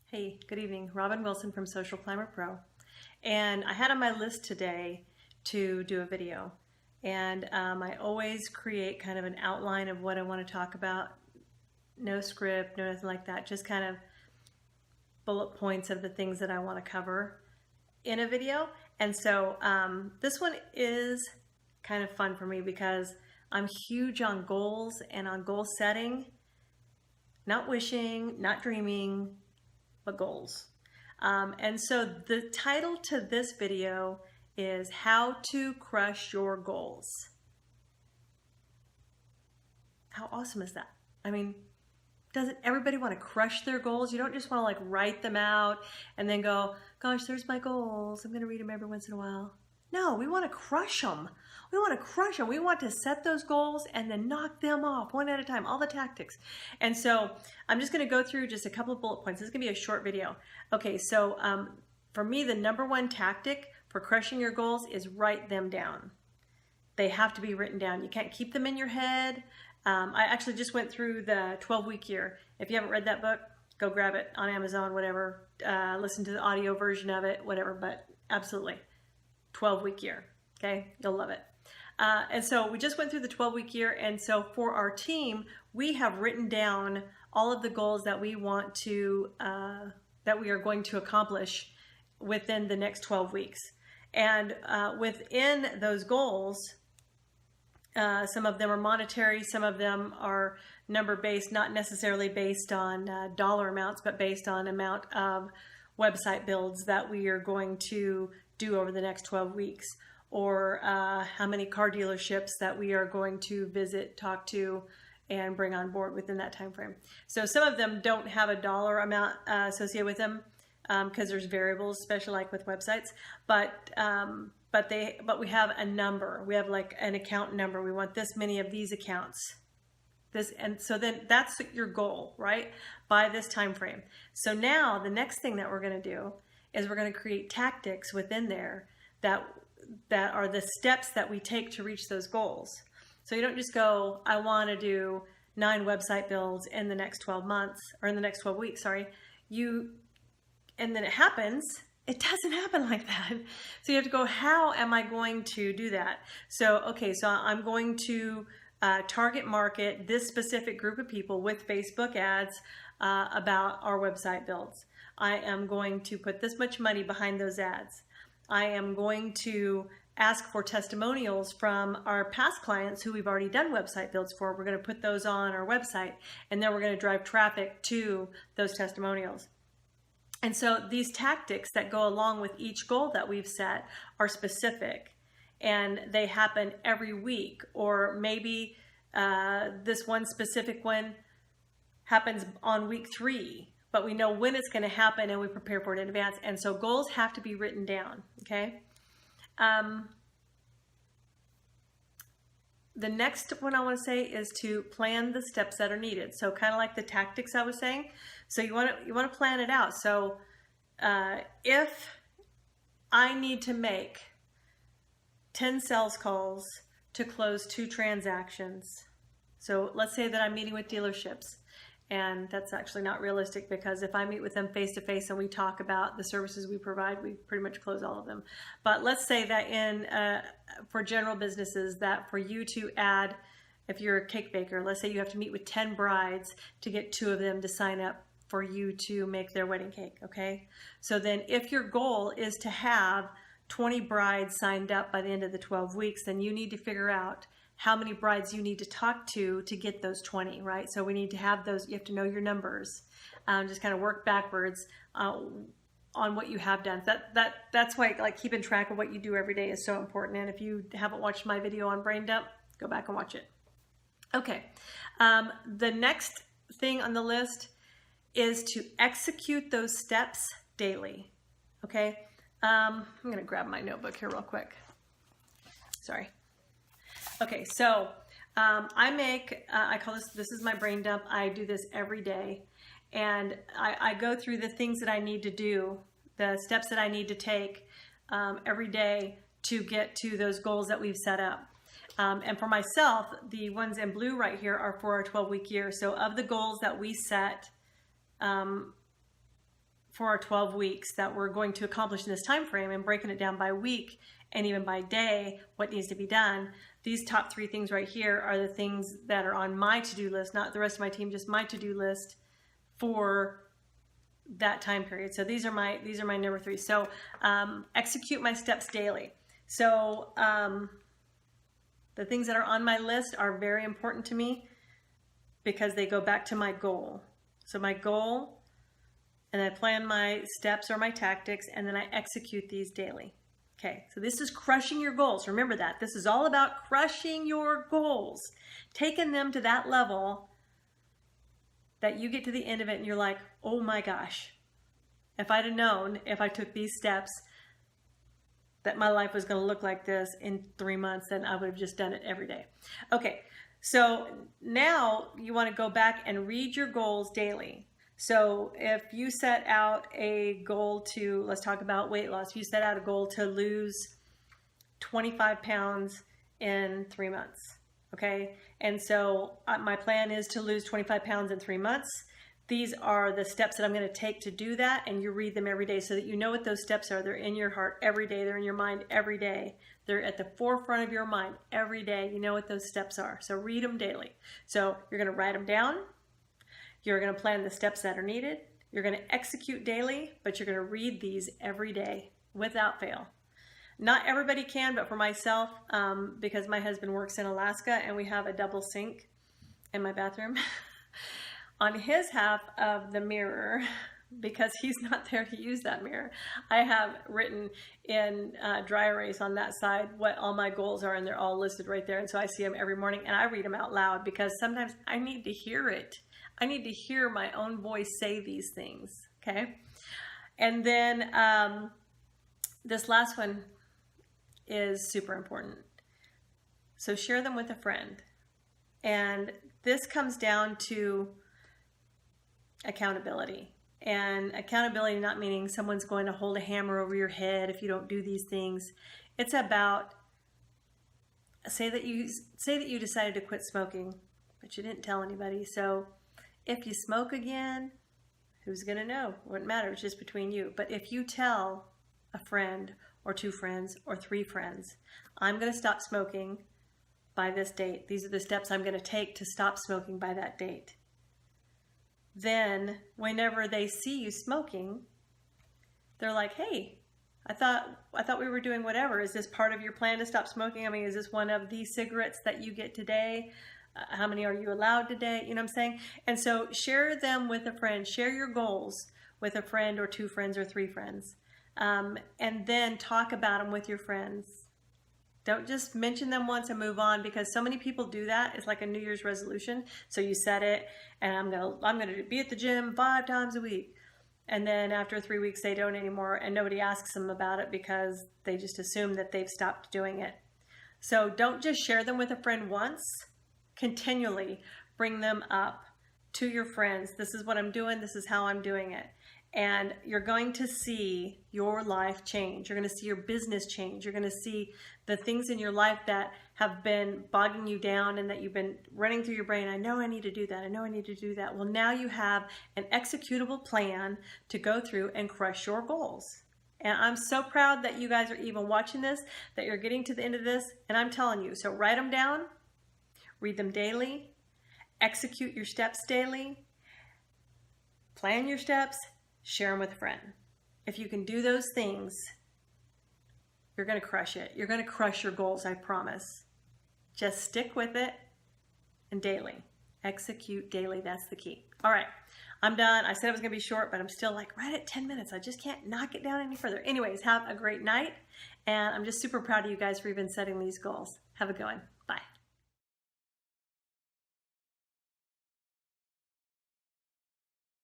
Hey, good evening. Robin Wilson from Social Climber Pro. And I had on my list today to do a video. And I always create kind of an outline of what I want to talk about. No script, no nothing like that. Just kind of bullet points of the things that I want to cover in a video. And so this one is kind of fun for me because I'm huge on goals and on goal setting. Not wishing, not dreaming, but goals. And so the title to this video is How to Crush Your Goals. How awesome is that? I mean, doesn't everybody want to crush their goals? You don't just want to like write them out and then go, gosh, there's my goals. I'm going to read them every once in a while. No, we want to crush them. We want to crush them. We want to set those goals and then knock them off one at a time, all the tactics. And so I'm just going to go through just a couple of bullet points. This is going to be a short video. Okay, so for me, the number one tactic for crushing your goals is write them down. They have to be written down. You can't keep them in your head. I actually just went through the 12-week year. If you haven't read that book, go grab it on Amazon, whatever. Listen to the audio version of it, whatever, but absolutely. 12-week year, okay? You'll love it. And so we just went through the 12-week year, and so for our team, we have written down all of the goals that we want to, that we are going to accomplish within the next 12 weeks. And within those goals, some of them are monetary, some of them are number-based, not necessarily based on dollar amounts, but based on amount of website builds that we are going to do over the next 12 weeks, or how many car dealerships that we are going to visit, talk to, and bring on board within that time frame. So some of them don't have a dollar amount associated with them because there's variables, especially like with websites, but we have a number. We have like an account number. We want this many of these accounts. And so then that's your goal, right? By this time frame. So now the next thing that we're going to do is we're going to create tactics within there that are the steps that we take to reach those goals. So you don't just go, I want to do 9 website builds in the next 12 months, or in the next 12 weeks, sorry. And then it happens. It doesn't happen like that. So you have to go, how am I going to do that? So, okay, so I'm going to target market this specific group of people with Facebook ads about our website builds. I am going to put this much money behind those ads. I am going to ask for testimonials from our past clients who we've already done website builds for. We're going to put those on our website, and then we're going to drive traffic to those testimonials. And so these tactics that go along with each goal that we've set are specific, and they happen every week, or maybe this one specific one happens on week 3. But we know when it's going to happen and we prepare for it in advance. And so goals have to be written down, okay? The next one I want to say is to plan the steps that are needed. So kind of like the tactics I was saying. So you want to plan it out. So if I need to make 10 sales calls to close 2 transactions. So let's say that I'm meeting with dealerships. And that's actually not realistic, because if I meet with them face to face and we talk about the services we provide, we pretty much close all of them. But let's say that for general businesses, that for you to add, if you're a cake baker, let's say you have to meet with 10 brides to get 2 of them to sign up for you to make their wedding cake, okay? So then if your goal is to have 20 brides signed up by the end of the 12 weeks, then you need to figure out how many brides you need to talk to get those 20, right? So we need to have those, you have to know your numbers, just kind of work backwards on what you have done. That's why like keeping track of what you do every day is so important. And if you haven't watched my video on brain dump, go back and watch it. Okay, the next thing on the list is to execute those steps daily, okay? I'm gonna grab my notebook here real quick. Sorry. Okay, so I call this is my brain dump. I do this every day, and I go through the things that I need to do, the steps that I need to take every day to get to those goals that we've set up. And for myself, the ones in blue right here are for our 12-week year. So of the goals that we set for our 12 weeks that we're going to accomplish in this time frame, and breaking it down by week and even by day, what needs to be done. These top 3 things right here are the things that are on my to-do list, not the rest of my team, just my to-do list for that time period. So these are my number 3. So execute my steps daily. So the things that are on my list are very important to me because they go back to my goal. So my goal, and I plan my steps or my tactics, and then I execute these daily. Okay, so this is crushing your goals. Remember that. This is all about crushing your goals, taking them to that level that you get to the end of it and you're like, oh my gosh, if I'd have known, if I took these steps, that my life was going to look like this in 3 months, then I would have just done it every day. Okay, so now you want to go back and read your goals daily. So if you set out a goal to, let's talk about weight loss. If you set out a goal to lose 25 pounds in 3 months, okay? And so my plan is to lose 25 pounds in 3 months. These are the steps that I'm going to take to do that, and you read them every day so that you know what those steps are. They're in your heart every day. They're in your mind every day. They're at the forefront of your mind every day. You know what those steps are. So read them daily. So you're going to write them down. You're going to plan the steps that are needed. You're going to execute daily, but you're going to read these every day without fail. Not everybody can, but for myself, because my husband works in Alaska and we have a double sink in my bathroom, on his half of the mirror, because he's not there to use that mirror, I have written in dry erase on that side what all my goals are, and they're all listed right there. And so I see them every morning and I read them out loud because sometimes I need to hear it. I need to hear my own voice say these things, okay? And then this last one is super important. So share them with a friend. And this comes down to accountability. And accountability not meaning someone's going to hold a hammer over your head if you don't do these things. It's about, say that you decided to quit smoking, but you didn't tell anybody. So if you smoke again, who's going to know? It wouldn't matter. It's just between you. But if you tell a friend or 2 friends or 3 friends, I'm going to stop smoking by this date. These are the steps I'm going to take to stop smoking by that date. Then whenever they see you smoking, they're like, hey, I thought we were doing whatever. Is this part of your plan to stop smoking? I mean, is this one of these cigarettes that you get today? How many are you allowed today? You know what I'm saying? And so share them with a friend. Share your goals with a friend or 2 friends or 3 friends. And then talk about them with your friends. Don't just mention them once and move on, because so many people do that. It's like a New Year's resolution. So you set it, and I'm gonna be at the gym 5 times a week. And then after 3 weeks, they don't anymore, and nobody asks them about it because they just assume that they've stopped doing it. So don't just share them with a friend once. Continually bring them up to your friends. This is what I'm doing. This is how I'm doing it. And you're going to see your life change. You're going to see your business change. You're going to see the things in your life that have been bogging you down and that you've been running through your brain. I know I need to do that. I know I need to do that. Well, now you have an executable plan to go through and crush your goals. And I'm so proud that you guys are even watching this, that you're getting to the end of this. And I'm telling you, so write them down. Read them daily, execute your steps daily, plan your steps, share them with a friend. If you can do those things, you're going to crush it. You're going to crush your goals, I promise. Just stick with it and daily. Execute daily. That's the key. All right, I'm done. I said it was going to be short, but I'm still like right at 10 minutes. I just can't knock it down any further. Anyways, have a great night. And I'm just super proud of you guys for even setting these goals. Have a good one. Bye.